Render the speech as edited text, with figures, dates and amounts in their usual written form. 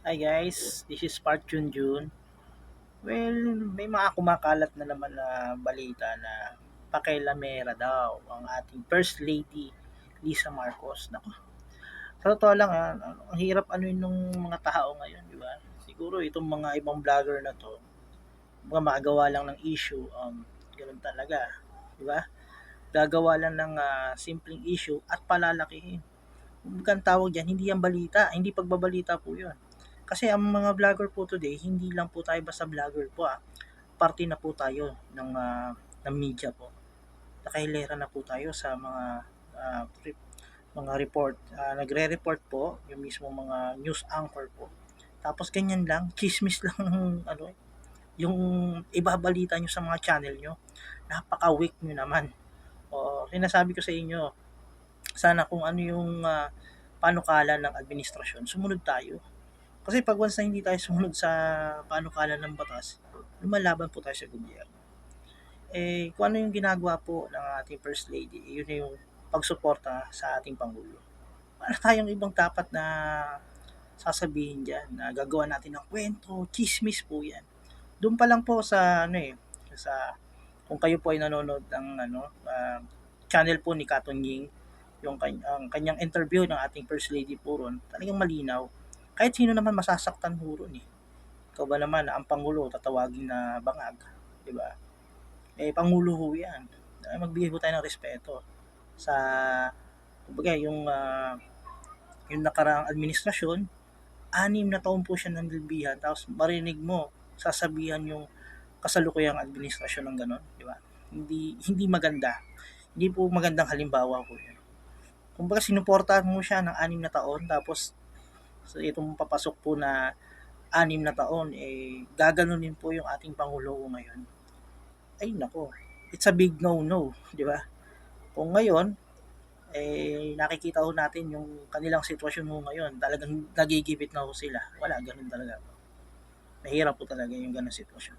Hi guys, this is Park Junjun. Well, may mga kumakalat na naman na balita na pakialamera daw ang ating First Lady Lisa Marcos. Nako, sa totoo lang ang hirap ano yun nung mga tao ngayon, di ba? Siguro itong mga ibang vlogger na to, mga magawa lang ng issue, ganun talaga, di ba? Gagawa lang ng simpleng issue at palalakihin. Kung tawag dyan, hindi yan balita, hindi pagbabalita po yun. Kasi ang mga vlogger po today, hindi lang po tayo basta vlogger po parte na po tayo ng media po. Nakahilera na po tayo sa mga report, nagre-report po, yung mismo mga news anchor po. Tapos ganyan lang, chismis lang ano, yung ibabalita nyo sa mga channel nyo. Napaka-weak nyo naman. O, sinasabi ko sa inyo, sana kung ano yung panukala ng administrasyon, sumunod tayo. Kasi pag once na hindi tayo sumunod sa panukala ng batas, lumalaban po tayo sa gobyerno. Kung ano yung ginagawa po ng ating First Lady, yun na yung pagsuporta sa ating Pangulo. Wala tayong ibang dapat na sasabihin dyan na gagawa natin ng kwento, chismis po yan. Doon pa lang po sa sa kung kayo po ay nanonood ng channel po ni Katon Ying, ang kanyang interview ng ating First Lady po ron, talagang malinaw. Kahit sino naman masasaktan po ron eh. Ikaw ba naman, ang Pangulo, tatawagin na bangag, di ba? Pangulo ho yan. Magbigay po tayo ng respeto sa, kumbaga, yung nakaraang administrasyon, 6 na taon po siya nanlilbihan, tapos marinig mo, sasabihan yung kasalukuyang administrasyon ng gano'n, di ba? Hindi maganda. Hindi po magandang halimbawa po yun. Kumbaga sinuportahan mo siya ng 6 na taon, tapos sa itong papasok po na 6 na taon, gaganunin po yung ating Pangulo ngayon. Ay nako, it's a big no-no, di ba? Kung ngayon, nakikita ho natin yung kanilang sitwasyon ho ngayon, talagang nagigibit na ho sila. Wala, ganun talaga. Mahirap po talaga yung ganun sitwasyon.